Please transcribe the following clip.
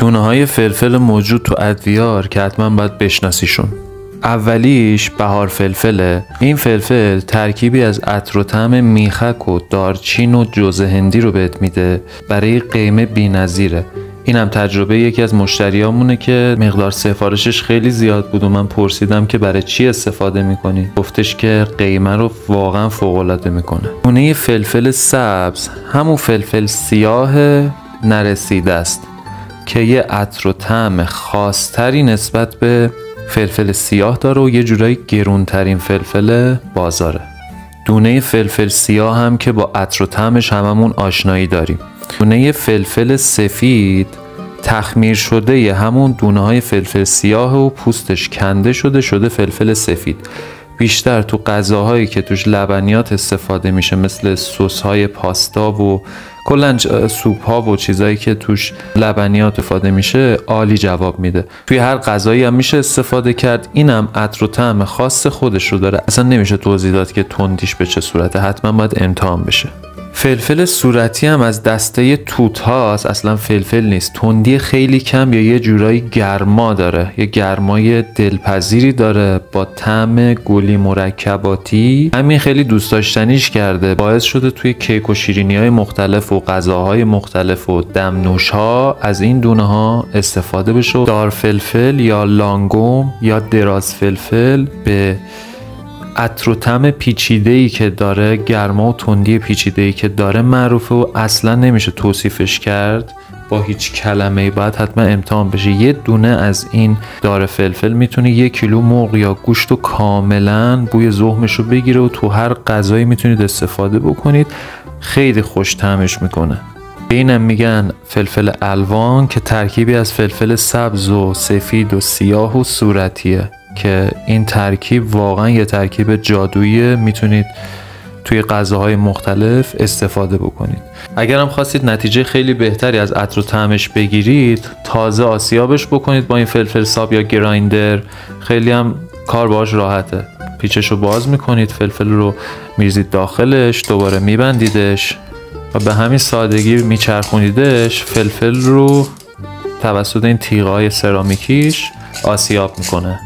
دونه های فلفل موجود تو ادویار که حتما باید بشناسیشون. اولیش بهار فلفله. این فلفل ترکیبی از عطر و طعم میخک و دارچین و جوز هندی رو بهت میده، برای قیمه بی‌نظیره. اینم تجربه یکی از مشتریامونه که مقدار سفارشش خیلی زیاد بود و من پرسیدم که برای چی استفاده میکنی؟ گفتش که قیمه رو واقعا فوق‌العاده میکنه. گونه فلفل سبز همون فلفل سیاه نرسیده است که یه عطر و طعم خاصتری نسبت به فلفل سیاه داره و یه جورایی گرونترین فلفل بازاره. دونه فلفل سیاه هم که با عطر و طعمش هممون آشنایی داریم. دونه فلفل سفید تخمیر شده ی همون دونه های فلفل سیاه و پوستش کنده شده فلفل سفید. بیشتر تو غذاهایی که توش لبنیات استفاده میشه مثل سس های پاستا و کلاً سوپ ها و چیزایی که توش لبنیات استفاده میشه عالی جواب میده. توی هر غذایی هم میشه استفاده کرد. اینم عطر و طعم خاص خودش رو داره. اصلا نمیشه توضیح داد که تندیش به چه صورته، حتما باید امتحان بشه. فلفل صورتی هم از دسته توت هاست، اصلا فلفل نیست. تندی خیلی کم یا یه جورایی گرما داره، یه گرمای دلپذیری داره با طعم گلی مرکباتی. همین خیلی دوست داشتنیش کرده، باعث شده توی کیک و شیرینی های مختلف و غذاهای مختلف و دمنوش ها از این دونه ها استفاده بشه. دار فلفل یا لانگوم یا دراز فلفل به عطر و طعم پیچیده‌ای که داره، گرما و تندی پیچیده‌ای که داره معروفه و اصلا نمیشه توصیفش کرد با هیچ کلمه‌ای. باید حتما امتحان بشه. یه دونه از این دار فلفل میتونه 1 کیلو مرغ یا گوشت رو کاملا بوی ذوقش رو بگیره و تو هر غذایی میتونید استفاده بکنید. خیلی خوش طعمش میکنه. به اینم میگن فلفل الوان که ترکیبی از فلفل سبز و سفید و سیاه و صورتیه که این ترکیب واقعا یه ترکیب جادوییه. میتونید توی غذاهای مختلف استفاده بکنید. اگر هم خواستید نتیجه خیلی بهتری از عطر و طعمش بگیرید، تازه آسیابش بکنید با این فلفل ساب یا گرایندر. خیلی هم کار باهاش راحته. پیچش رو باز میکنید، فلفل رو میریزید داخلش، دوباره میبندیدش و به همین سادگی میچرخونیدش. فلفل رو توسط این تیغه‌های سرامیکیش آسیاب میکنه.